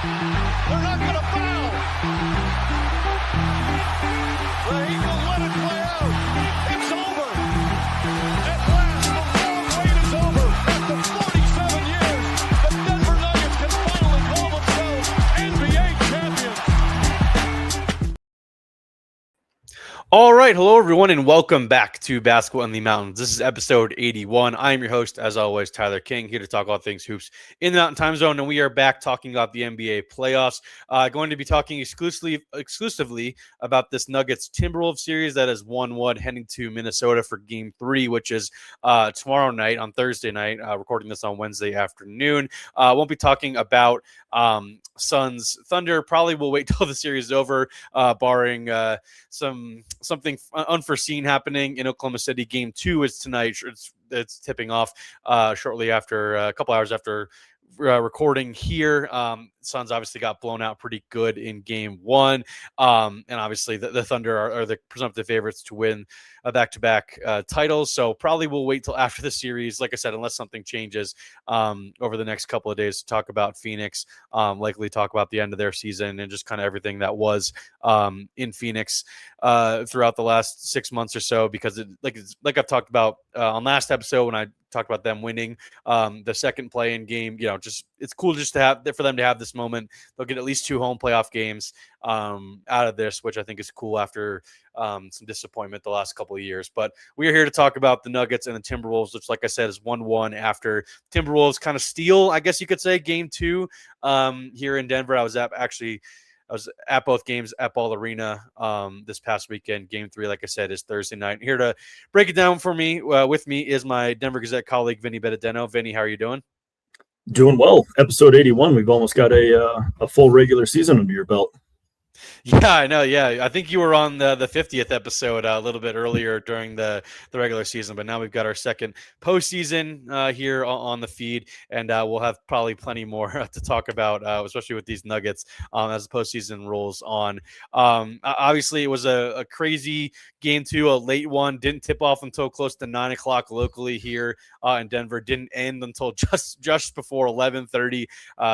They're not going to foul. The Heat will let it play out. It's over. At last, the long wait is over. After 47 years, the Denver Nuggets can finally call themselves NBA champions. All right. Hello, everyone, and welcome back to Basketball in the Mountains. This is episode 81. I am your host, as always, Tyler King, here to talk all things hoops in the Mountain Time Zone, and we are back talking about the NBA playoffs. Going to be talking exclusively about this Nuggets Timberwolves series that is 1-1 heading to Minnesota for Game 3, which is tomorrow night on Thursday night, recording this on Wednesday afternoon. Won't be talking about Suns Thunder. Probably will wait till the series is over, barring something unforeseen happening in Oklahoma City. Game 2 is tonight. It's tipping off shortly after a couple hours after recording here. Suns obviously got blown out pretty good in Game 1, and obviously the Thunder are the presumptive favorites to win back-to-back titles. So probably we'll wait till after the series, like I said, unless something changes over the next couple of days to talk about Phoenix, likely talk about the end of their season and just kind of everything that was in Phoenix throughout the last 6 months or so, because like I've talked about on last episode when I talked about them winning the second play-in game. Just it's cool just for them to have this moment. They'll get at least 2 home playoff games out of this, which I think is cool after some disappointment the last couple of years. But we are here to talk about the Nuggets and the Timberwolves, which, like I said, is 1-1 after Timberwolves kind of steal, I guess you could say, Game 2 here in Denver. I was at both games at Ball Arena this past weekend. Game 3, like I said, is Thursday night. Here to break it down for me, with me is my Denver Gazette colleague, Vinny Benedetto. Vinny, how are you doing? Doing well. Episode 81. We've almost got a full regular season under your belt. Yeah, I know. Yeah, I think you were on the 50th episode a little bit earlier during the regular season, but now we've got our second postseason here on the feed, and we'll have probably plenty more to talk about, especially with these Nuggets as the postseason rolls on. Obviously, it was a crazy Game 2, a late one. Didn't tip off until close to 9 o'clock locally here in Denver. Didn't end until just before 11:30.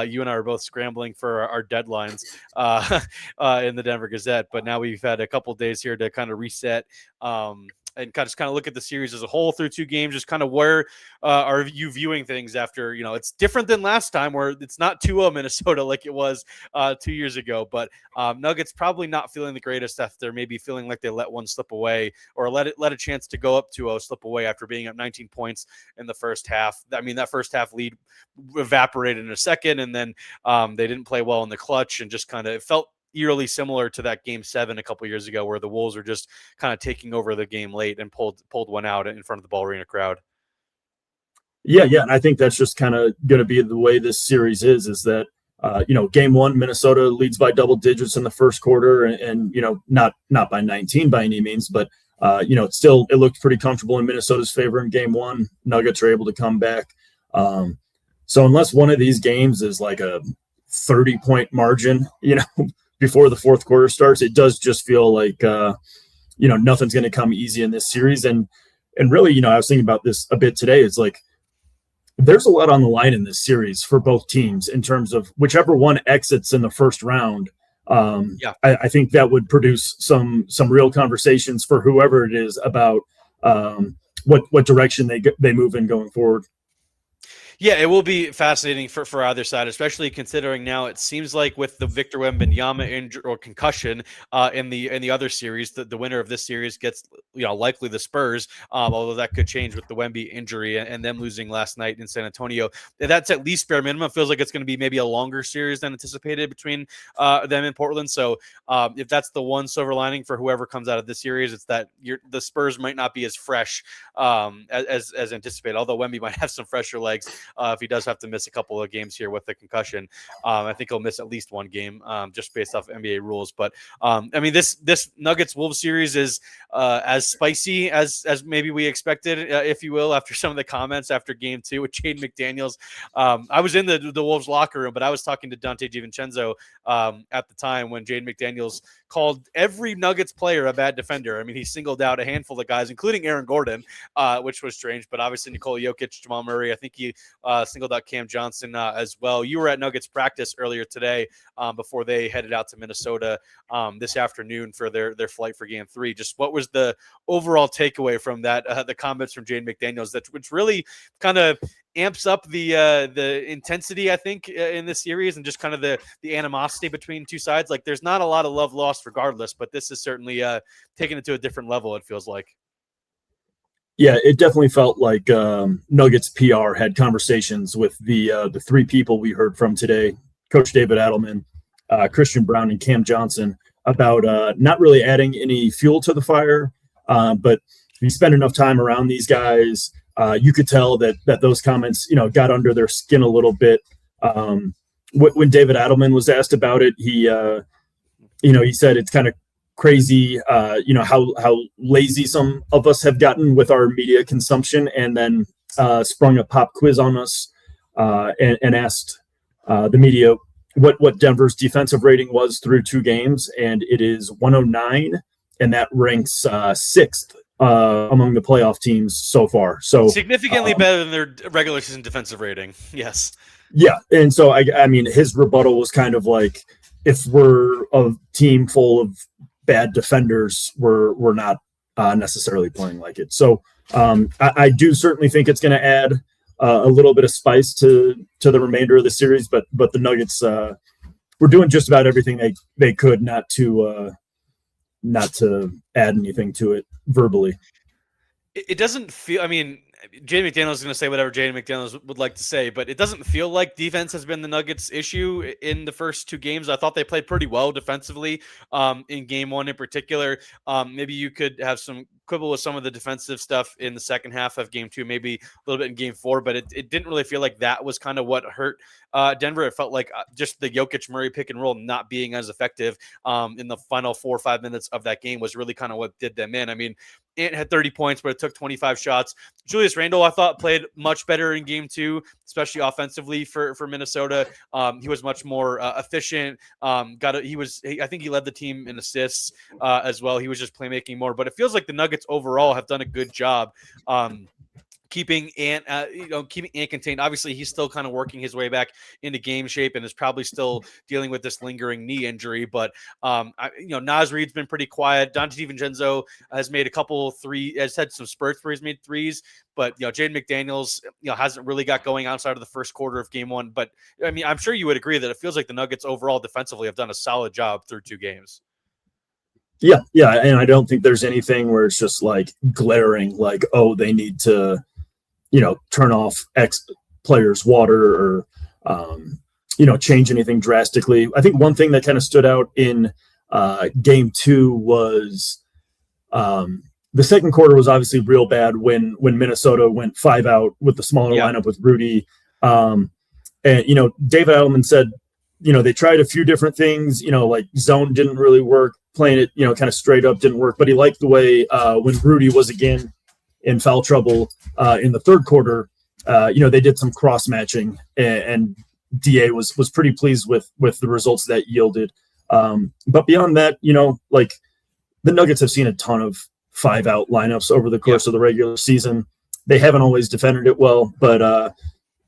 You and I were both scrambling for our deadlines in the Denver Gazette, but now we've had a couple days here to kind of reset and kind of look at the series as a whole through 2 games. Just kind of where are you viewing things after, it's different than last time where it's not 2-0 Minnesota like it was 2 years ago, but Nuggets probably not feeling the greatest after maybe feeling like they let one slip away, or let a chance to go up 2-0 slip away after being up 19 points in the first half. I mean, that first half lead evaporated in a second, and then they didn't play well in the clutch, and just kind of, it felt eerily similar to that Game 7 a couple years ago where the Wolves were just kind of taking over the game late and pulled one out in front of the Ball Arena crowd. Yeah, and I think that's just kind of going to be the way this series is that, Game 1, Minnesota leads by double digits in the first quarter, and not by 19 by any means, but, it looked pretty comfortable in Minnesota's favor in Game 1. Nuggets are able to come back. So unless one of these games is like a 30-point margin, before the fourth quarter starts, it does just feel like, nothing's going to come easy in this series. And really, I was thinking about this a bit today. It's like, there's a lot on the line in this series for both teams in terms of whichever one exits in the first round. I think that would produce some real conversations for whoever it is about what direction they move in going forward. Yeah, it will be fascinating for either side, especially considering now it seems like with the Victor Wembanyama injury or concussion in the other series, the winner of this series gets likely the Spurs. Although that could change with the Wemby injury and them losing last night in San Antonio. That's at least bare minimum. It feels like it's going to be maybe a longer series than anticipated between them and Portland. So if that's the one silver lining for whoever comes out of this series, it's that the Spurs might not be as fresh as anticipated. Although Wemby might have some fresher legs. If he does have to miss a couple of games here with the concussion. I think he'll miss at least one game just based off NBA rules. But I mean, this Nuggets-Wolves series is as spicy as maybe we expected, if you will, after some of the comments after Game 2 with Jaden McDaniels. I was in the Wolves locker room, but I was talking to Dante DiVincenzo at the time when Jaden McDaniels called every Nuggets player a bad defender. I mean, he singled out a handful of guys, including Aaron Gordon, which was strange, but obviously Nikola Jokic, Jamal Murray. I think he singled out Cam Johnson as well. You were at Nuggets practice earlier today before they headed out to Minnesota this afternoon for their flight for Game 3. Just what was the overall takeaway from that? The comments from Jaden McDaniels, which really kind of amps up the intensity, I think, in this series, and just kind of the animosity between two sides. Like, there's not a lot of love lost regardless, but this is certainly taking it to a different level, it feels like. Yeah, it definitely felt like Nuggets PR had conversations with the three people we heard from today, Coach David Adelman, Christian Brown, and Cam Johnson, about not really adding any fuel to the fire, but if you spend enough time around these guys, you could tell that those comments, got under their skin a little bit. When David Adelman was asked about it, he said it's kind of crazy, how lazy some of us have gotten with our media consumption, and then sprung a pop quiz on us and asked the media what Denver's defensive rating was through 2 games, and it is 109, and that ranks 6th among the playoff teams so far. So significantly better than their regular season defensive rating. Yes. Yeah, and so I mean, his rebuttal was kind of like, if we're a team full of bad defenders, we're not necessarily playing like it. So I do certainly think it's going to add a little bit of spice to the remainder of the series, but the Nuggets were doing just about everything they could not to add anything to it verbally. It doesn't feel, I mean, Jaden McDaniels is going to say whatever Jaden McDaniels would like to say, but it doesn't feel like defense has been the Nuggets' issue in the first 2 games. I thought they played pretty well defensively in Game 1 in particular. Maybe you could have some quibble with some of the defensive stuff in the second half of Game 2, maybe a little bit in Game 4, but it didn't really feel like that was kind of what hurt Denver. It felt like just the Jokic-Murray pick and roll not being as effective in the final 4 or 5 minutes of that game was really kind of what did them in. I mean, Ant had 30 points, but it took 25 shots. Julius Randle, I thought, played much better in Game 2, especially offensively for Minnesota. He was much more efficient. I think he led the team in assists as well. He was just playmaking more. But it feels like the Nuggets overall have done a good job keeping Ant contained. Obviously, he's still kind of working his way back into game shape and is probably still dealing with this lingering knee injury. But Naz Reid's been pretty quiet. Dante DiVincenzo has made has had some spurts where he's made threes. But Jaden McDaniels hasn't really got going outside of the first quarter of Game 1. But I mean, I'm sure you would agree that it feels like the Nuggets overall defensively have done a solid job through 2 games. Yeah, and I don't think there's anything where it's just like glaring, like, oh, they need to turn off X player's water or, change anything drastically. I think one thing that kind of stood out in Game 2 was the second quarter was obviously real bad when Minnesota went 5 out with the smaller lineup with Rudy. And, David Adelman said, they tried a few different things, like zone didn't really work, playing it, kind of straight up didn't work. But he liked the way when Rudy was again in foul trouble in the third quarter, they did some cross matching, and DA was pretty pleased with the results that yielded. But beyond that, like the Nuggets have seen a ton of 5-out lineups over the course of the regular season. They haven't always defended it well, but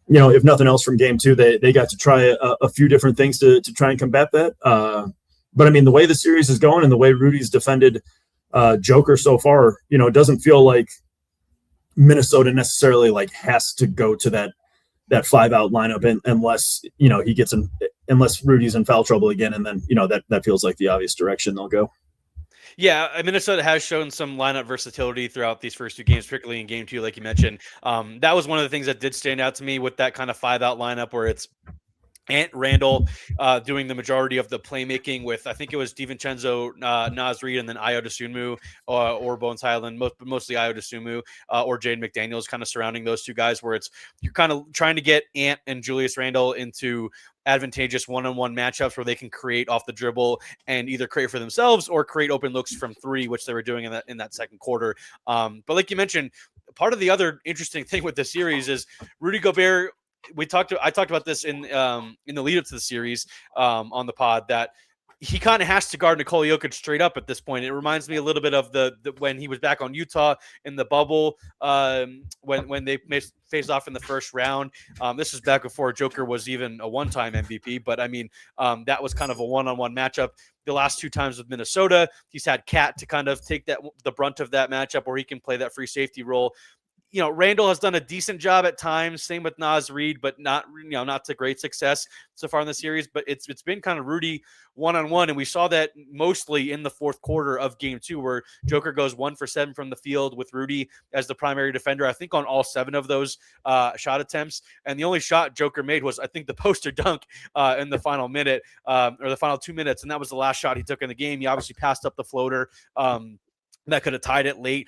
if nothing else from Game 2, they got to try a few different things to try and combat that. But I mean, the way the series is going and the way Rudy's defended Joker so far, it doesn't feel like Minnesota necessarily like has to go to that 5-out lineup unless he gets unless Rudy's in foul trouble again, and then that feels like the obvious direction they'll go. Yeah, Minnesota has shown some lineup versatility throughout these first 2 games, particularly in Game 2, like you mentioned. That was one of the things that did stand out to me with that kind of 5-out lineup, where it's Ant Randall doing the majority of the playmaking with, I think it was DiVincenzo, Naz Reid, and then Ayo Dosunmu or Bones Highland, mostly Ayo Dosunmu or Jaden McDaniels kind of surrounding those 2 guys, where you're kind of trying to get Ant and Julius Randle into advantageous one-on-one matchups where they can create off the dribble and either create for themselves or create open looks from 3, which they were doing in that second quarter. But like you mentioned, part of the other interesting thing with this series is Rudy Gobert. I talked about this in the lead up to the series on the pod, that he kind of has to guard Nikola Jokic straight up at this point. It reminds me a little bit of the when he was back on Utah in the bubble, when they faced off in the first round. This was back before Joker was even a one-time MVP, but I mean, that was kind of a one-on-one matchup. The last 2 times with Minnesota, he's had Cat to kind of take the brunt of that matchup where he can play that free safety role. Randall has done a decent job at times. Same with Naz Reid, but not to great success so far in the series. But it's been kind of Rudy one-on-one, and we saw that mostly in the fourth quarter of Game 2, where Joker goes 1 for 7 from the field with Rudy as the primary defender. I think on all 7 of those shot attempts, and the only shot Joker made was, I think, the poster dunk in the final minute or the final 2 minutes, and that was the last shot he took in the game. He obviously passed up the floater that could have tied it late.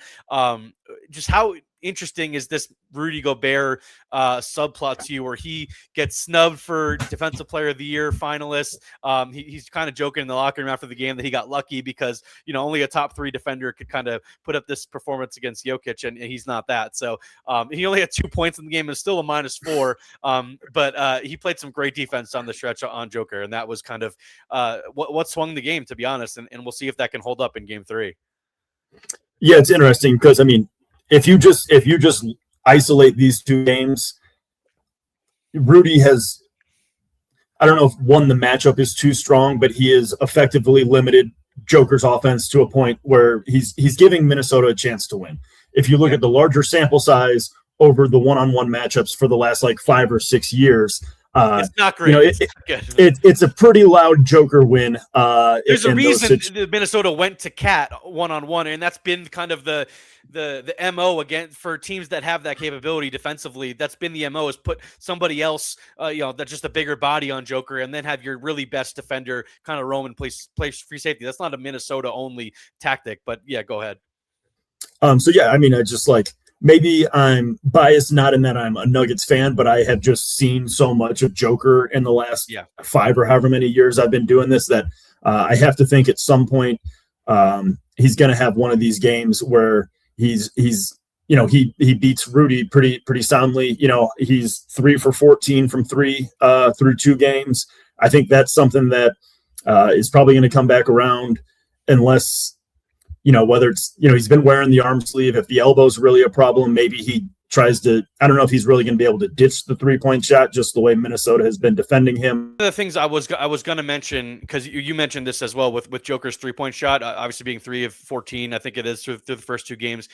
Just how interesting is this Rudy Gobert subplot to you, where he gets snubbed for Defensive Player of the Year finalist? He's kind of joking in the locker room after the game that he got lucky because only a top 3 defender could kind of put up this performance against Jokic, and he's not that. So he only had 2 points in the game and still a -4. But he played some great defense on the stretch on Joker, and that was kind of what swung the game, to be honest. And we'll see if that can hold up in Game 3. Yeah, it's interesting because I mean, if you just isolate these 2 games, Rudy has, I don't know if the matchup is too strong, but he has effectively limited Joker's offense to a point where he's giving Minnesota a chance to win. If you look at the larger sample size over the one-on-one matchups for the last 5 or 6 years, it's not great. It's a pretty loud Joker win. There's a reason Minnesota went to Cat one-on-one, and that's been kind of the MO again for teams that have that capability defensively. That's been the MO, is put somebody else, that's just a bigger body on Joker, and then have your really best defender kind of roam and play free safety. That's not a Minnesota only tactic, but yeah, go ahead. So yeah, I mean, I just maybe I'm biased, not in that I'm a Nuggets fan, but I have just seen so much of Joker in the last 5 or however many years I've been doing this that I have to think at some point he's going to have one of these games where he beats Rudy pretty soundly. He's 3 for 14 from 3 through 2 games. I think that's something that is probably going to come back around unless, whether it's, he's been wearing the arm sleeve. If the elbow's really a problem, maybe he tries to, I don't know if he's really going to be able to ditch the 3-point shot just the way Minnesota has been defending him. One of the things I was going to mention, because you mentioned this as well with Joker's 3-point shot, obviously being 3 of 14, I think it is through the first 2 games.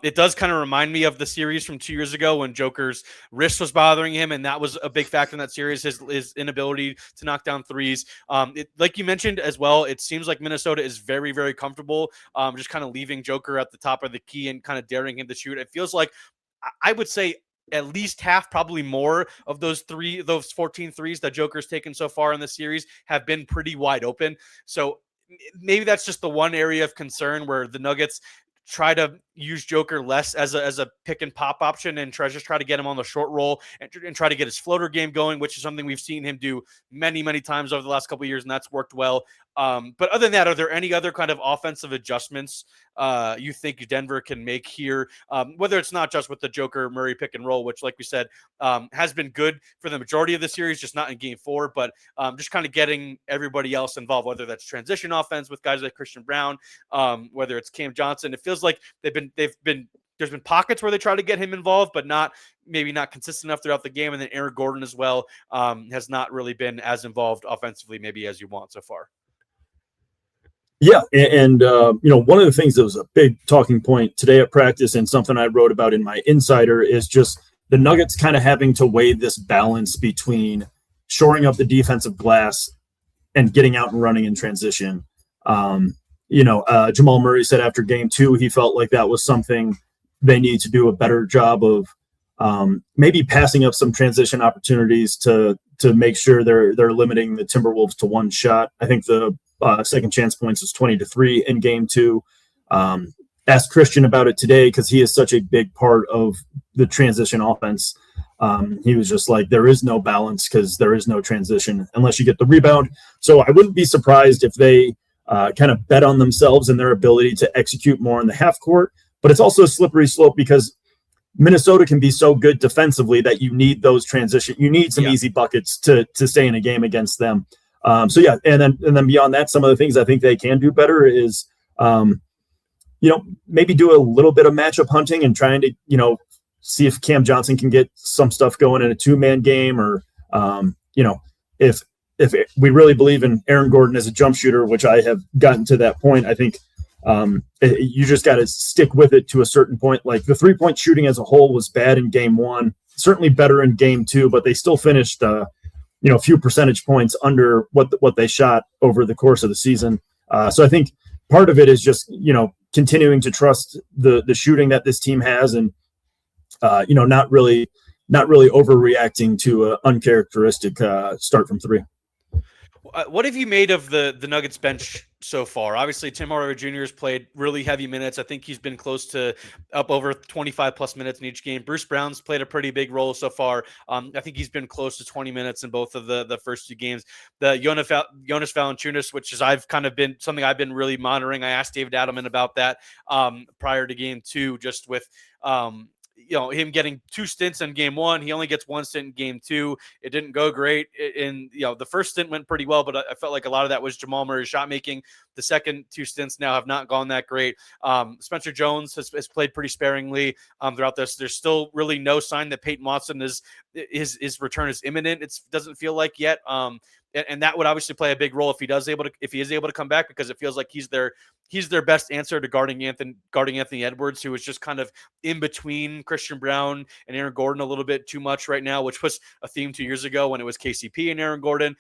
It does kind of remind me of the series from 2 years ago when Joker's wrist was bothering him, and that was a big factor in that series, his inability to knock down threes. Like you mentioned as well, it seems like Minnesota is very, very comfortable just kind of leaving Joker at the top of the key and kind of daring him to shoot. It feels like, I would say, at least half, probably more of those 14 threes that Joker's taken so far in the series have been pretty wide open. So maybe that's just the one area of concern where the Nuggets try to use Joker less as a pick and pop option and try to get him on the short roll and try to get his floater game going, which is something we've seen him do many, many times over the last couple of years, and that's worked well. But other than that, are there any other kind of offensive adjustments you think Denver can make here? Whether it's not just with the Joker Murray pick and roll, which, like we said, has been good for the majority of the series, just not in Game 4, but just kind of getting everybody else involved, whether that's transition offense with guys like Christian Brown, whether it's Cam Johnson. It feels like there's been pockets where they try to get him involved, but maybe not consistent enough throughout the game. And then Aaron Gordon as well has not really been as involved offensively maybe as you want so far. Yeah, and one of the things that was a big talking point today at practice and something I wrote about in my Insider is just the Nuggets kind of having to weigh this balance between shoring up the defensive glass and getting out and running in transition. Jamal Murray said after Game 2 he felt like that was something they need to do a better job of, maybe passing up some transition opportunities to make sure they're limiting the Timberwolves to 1 shot. I think the second chance points was 20-3 in Game 2. Asked Christian about it today because he is such a big part of the transition offense. He was just like, there is no balance because there is no transition unless you get the rebound. So I wouldn't be surprised if they kind of bet on themselves and their ability to execute more in the half court. But it's also a slippery slope because Minnesota can be so good defensively that you need those transition. You need some easy buckets to stay in a game against them. So yeah, and then beyond that, some of the things I think they can do better is, maybe do a little bit of matchup hunting and trying to, see if Cam Johnson can get some stuff going in a 2-man game, or, if we really believe in Aaron Gordon as a jump shooter, which I have gotten to that point, I think you just got to stick with it to a certain point. Like the 3-point shooting as a whole was bad in game 1, certainly better in game 2, but they still finished, a few percentage points under what they shot over the course of the season. So I think part of it is just, continuing to trust the shooting that this team has, and not really overreacting to an uncharacteristic start from 3. What have you made of the Nuggets bench so far? Obviously, Tim Hardaway Jr. has played really heavy minutes. I think he's been close to up over 25 plus minutes in each game. Bruce Brown's played a pretty big role so far. I think he's been close to 20 minutes in both of the first 2 games. The Jonas Valanciunas, which is something I've been really monitoring. I asked David Adelman about that prior to game 2, just with him getting 2 stints in game 1. He only gets 1 stint in game 2. It didn't go great. The first stint went pretty well, but I felt like a lot of that was Jamal Murray's shot making. The second 2 stints now have not gone that great. Spencer Jones has played pretty sparingly throughout this. There's still really no sign that Peyton Watson his return is imminent. It doesn't feel like yet. And that would obviously play a big role if he is able to come back, because it feels like he's their best answer to guarding Anthony Edwards, who is just kind of in between Christian Brown and Aaron Gordon a little bit too much right now, which was a theme 2 years ago when it was KCP and Aaron Gordon.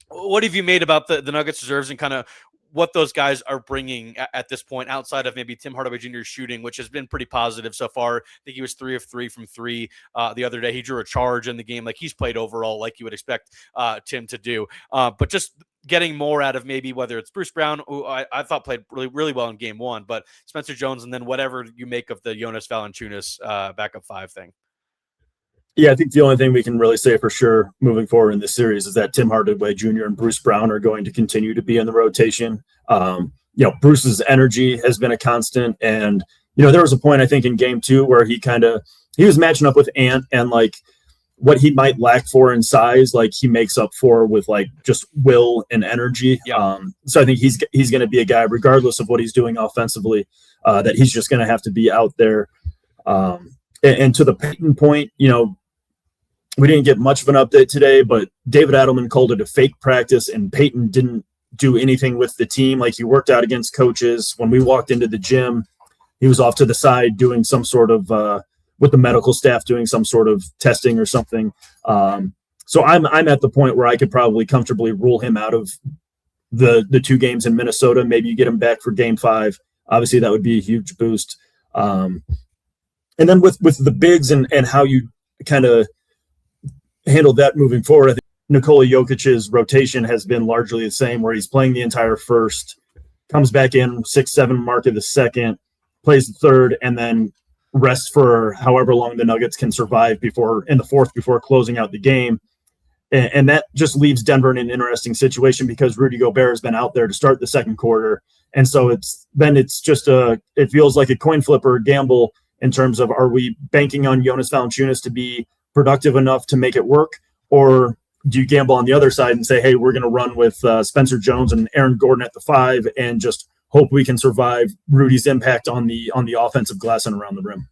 What have you made about the Nuggets reserves and kind of what those guys are bringing at this point, outside of maybe Tim Hardaway Jr.'s shooting, which has been pretty positive so far? I think he was 3 of 3 from 3 the other day. He drew a charge in the game. Like, he's played overall like you would expect Tim to do. But just getting more out of maybe whether it's Bruce Brown, who I thought played really, really well in game 1, but Spencer Jones, and then whatever you make of the Jonas Valanciunas backup 5 thing. Yeah, I think the only thing we can really say for sure moving forward in this series is that Tim Hardaway Jr. and Bruce Brown are going to continue to be in the rotation. Bruce's energy has been a constant, and there was a point I think in game 2 where he was matching up with Ant, and like what he might lack for in size, like he makes up for with like just will and energy. Yeah. So I think he's going to be a guy, regardless of what he's doing offensively, that he's just going to have to be out there. And to the Peyton point, we didn't get much of an update today, but David Adelman called it a fake practice, and Peyton didn't do anything with the team. Like, he worked out against coaches. When we walked into the gym, he was off to the side doing some sort of with the medical staff, doing some sort of testing or something. So I'm at the point where I could probably comfortably rule him out of the 2 games in Minnesota. Maybe you get him back for game 5. Obviously, that would be a huge boost. And then with the bigs and how you kind of handle that moving forward, I think Nikola Jokic's rotation has been largely the same, where he's playing the entire first, comes back in 6-7 mark of the second, plays the third, and then rests for however long the Nuggets can survive in the fourth before closing out the game. And that just leaves Denver in an interesting situation, because Rudy Gobert has been out there to start the second quarter. And so it feels like a coin flip or a gamble in terms of, are we banking on Jonas Valanciunas to be productive enough to make it work, or do you gamble on the other side and say, hey, we're going to run with Spencer Jones and Aaron Gordon at the 5 and just hope we can survive Rudy's impact on the offensive glass and around the rim?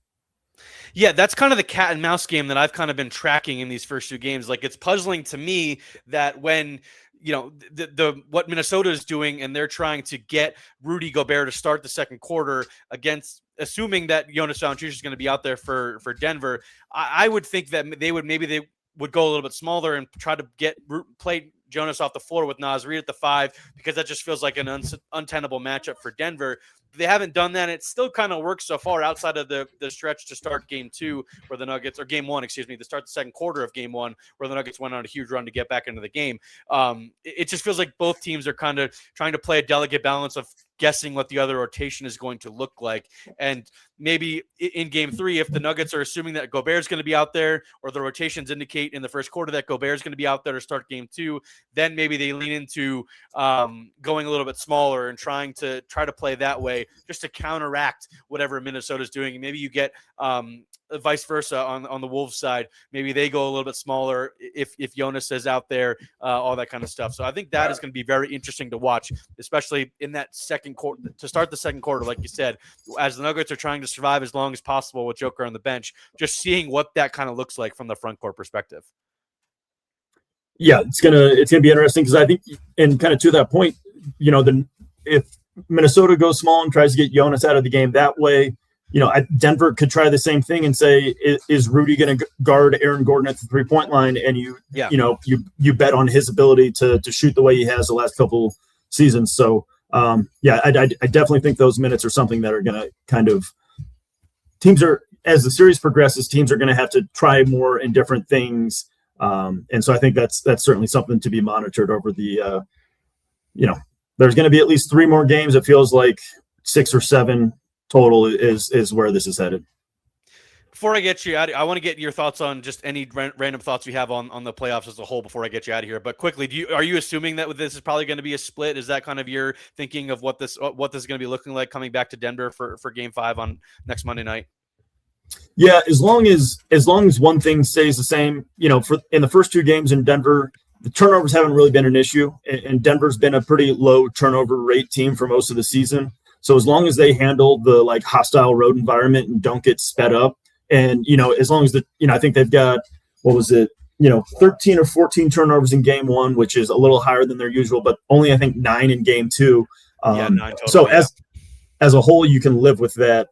Yeah, that's kind of the cat and mouse game that I've kind of been tracking in these first 2 games. Like, it's puzzling to me that when what Minnesota is doing, and they're trying to get Rudy Gobert to start the second quarter against, assuming that Jonas Valanciunas is going to be out there for Denver, I would think that they would go a little bit smaller and try to play Jonas off the floor with Naz Reid at the 5, because that just feels like an untenable matchup for Denver. They haven't done that. It still kind of works so far, outside of the stretch to start game 2 where the Nuggets, or game 1, to start the second quarter of game 1 where the Nuggets went on a huge run to get back into the game. It just feels like both teams are kind of trying to play a delicate balance of guessing what the other rotation is going to look like. And maybe in game 3, if the Nuggets are assuming that Gobert is going to be out there, or the rotations indicate in the first quarter that Gobert is going to be out there to start game 2, then maybe they lean into going a little bit smaller and try to play that way just to counteract whatever Minnesota's doing. Maybe you get vice versa on the Wolves side. Maybe they go a little bit smaller if Jonas is out there, all that kind of stuff. So I think that is going to be very interesting to watch, especially in that second quarter, to start the second quarter, like you said, as the Nuggets are trying to survive as long as possible with Joker on the bench, just seeing what that kind of looks like from the front court perspective. Yeah, it's gonna be interesting because I think, and kind of to that point, if Minnesota goes small and tries to get Jonas out of the game that way, Denver could try the same thing and say, is Rudy going to guard Aaron Gordon at the 3-point line? And you bet on his ability to shoot the way he has the last couple seasons. So I definitely think those minutes are something that are going to kind of, as the series progresses, teams are going to have to try more and different things. And so I think that's certainly something to be monitored over the, there's going to be at least 3 more games. It feels like 6 or 7 total is where this is headed. Before I get you out, I want to get your thoughts on just any random thoughts we have on the playoffs as a whole before I get you out of here. But quickly, are you assuming that this is probably going to be a split? Is that kind of your thinking of what this is going to be looking like coming back to Denver for Game 5 on next Monday night? Yeah, as long as one thing stays the same, for in the first 2 games in Denver, the turnovers haven't really been an issue, and Denver's been a pretty low turnover rate team for most of the season. So as long as they handle the hostile road environment and don't get sped up, and as long as I think they've got 13 or 14 turnovers in Game 1, which is a little higher than their usual, but only I think 9 in Game 2. 9 total, so as a whole, you can live with that.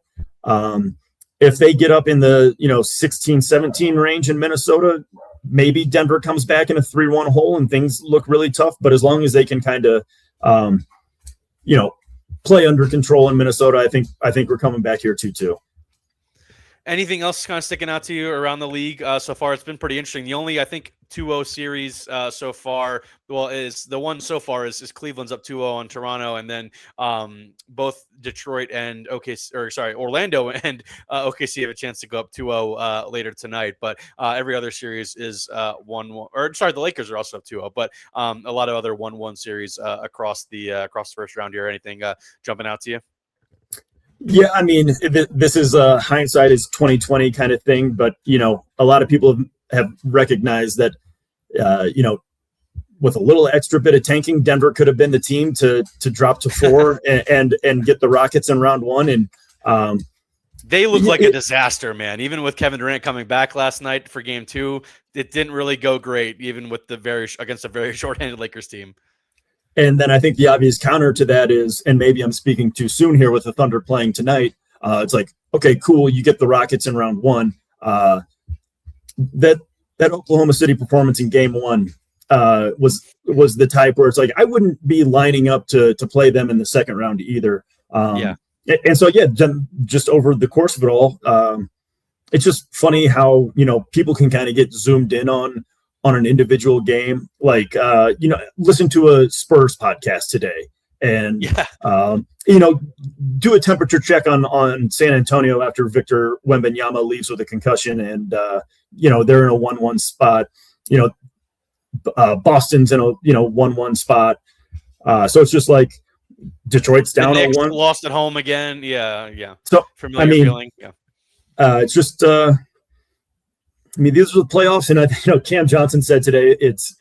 If they get up in the 16-17 range in Minnesota, maybe Denver comes back in a 3-1 hole and things look really tough. But as long as they can kind of play under control in Minnesota, I think we're coming back here too. Anything else kind of sticking out to you around the league so far? It's been pretty interesting. The only, I think, 2-0 series so far, is the one so far is Cleveland's up 2-0 on Toronto, and then both Detroit and Orlando and OKC have a chance to go up 2-0 later tonight. But every other series is 1-1. Or sorry, the Lakers are also up 2-0. But a lot of other 1-1 series across the first round here. Anything jumping out to you? Yeah, I mean, this is a hindsight is 2020 kind of thing, but a lot of people have recognized that with a little extra bit of tanking, Denver could have been the team to drop to 4 and get the Rockets in round 1, and they look like a disaster, man. Even with Kevin Durant coming back last night for Game 2, it didn't really go great, even with against a very shorthanded Lakers team. And then I think the obvious counter to that is, and maybe I'm speaking too soon here with the Thunder playing tonight, it's like, okay, cool, you get the Rockets in round 1. That Oklahoma City performance in Game 1 was the type where it's like I wouldn't be lining up to play them in the second round either. And so just over the course of it all, it's just funny how people can kind of get zoomed in on an individual game. Listen to a Spurs podcast today and do a temperature check on San Antonio after Victor Wembanyama leaves with a concussion, and they're in a 1-1 spot. Boston's in a 1-1 spot. So it's just like Detroit's down 1, lost at home again. Yeah. So familiar feeling. Yeah. It's just these are the playoffs, and Cam Johnson said today it's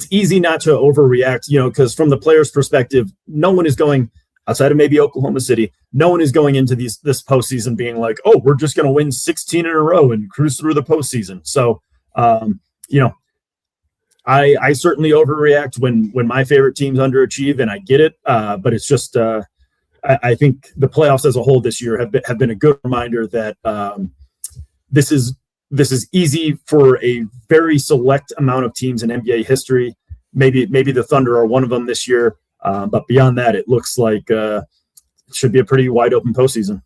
easy not to overreact, because from the players' perspective, no one is going outside of maybe Oklahoma City. No one is going into this postseason being like, oh, we're just going to win 16 in a row and cruise through the postseason. So, I certainly overreact when my favorite teams underachieve, and I get it. But it's just I think the playoffs as a whole this year have been a good reminder that this is easy for a very select amount of teams in NBA history. Maybe the Thunder are one of them this year. But beyond that, it looks like it should be a pretty wide open postseason.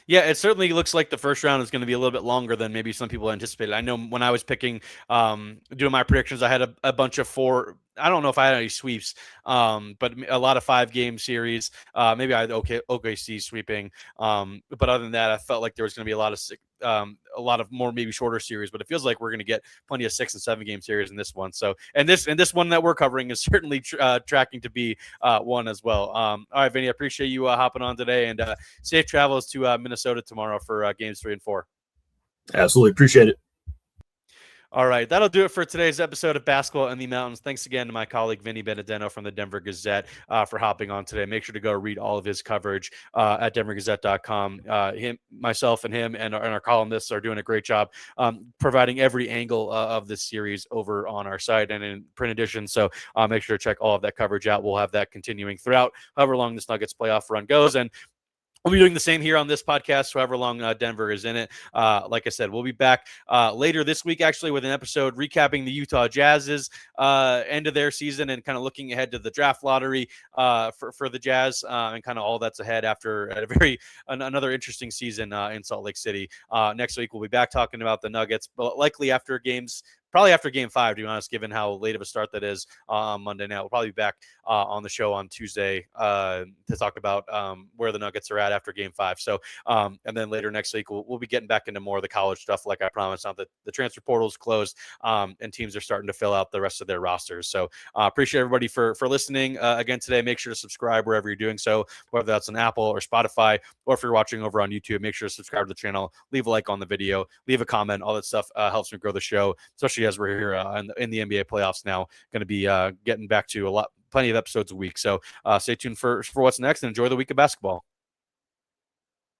Yeah, it certainly looks like the first round is going to be a little bit longer than maybe some people anticipated. I know when I was picking, doing my predictions, I had a bunch of 4. I don't know if I had any sweeps, but a lot of 5-game series. Maybe I had OKC sweeping. But other than that, I felt like there was going to be a lot of a lot of more maybe shorter series, but it feels like we're going to get plenty of 6 and 7 game series in this one. So, and this one that we're covering is certainly tracking to be one as well. All right, Vinny, I appreciate you hopping on today, and safe travels to Minnesota tomorrow for games 3 and 4. Absolutely. Appreciate it. All right, that'll do it for today's episode of Basketball in the Mountains. Thanks again to my colleague Vinny Benedetto from the Denver Gazette for hopping on today. Make sure to go read all of his coverage at denvergazette.com. Myself, and him, and our columnists are doing a great job providing every angle of this series over on our site and in print edition. So make sure to check all of that coverage out. We'll have that continuing throughout however long this Nuggets playoff run goes. And we'll be doing the same here on this podcast, however long Denver is in it. Like I said, we'll be back later this week, actually, with an episode recapping the Utah Jazz's end of their season and kind of looking ahead to the draft lottery for the Jazz and kind of all that's ahead after another interesting season in Salt Lake City. Next week, we'll be back talking about the Nuggets, but likely probably after game 5, to be honest, given how late of a start that is on Monday night. We'll probably be back on the show on Tuesday to talk about where the Nuggets are at after game 5. So, and then later next week, we'll be getting back into more of the college stuff, like I promised. Now that the transfer portal is closed and teams are starting to fill out the rest of their rosters. So appreciate everybody for listening again today. Make sure to subscribe wherever you're doing so, whether that's on Apple or Spotify, or if you're watching over on YouTube, make sure to subscribe to the channel, leave a like on the video, leave a comment. All that stuff helps me grow the show, especially as we're here in the NBA playoffs now. Going to be getting back to plenty of episodes a week. So stay tuned for what's next and enjoy the week of basketball.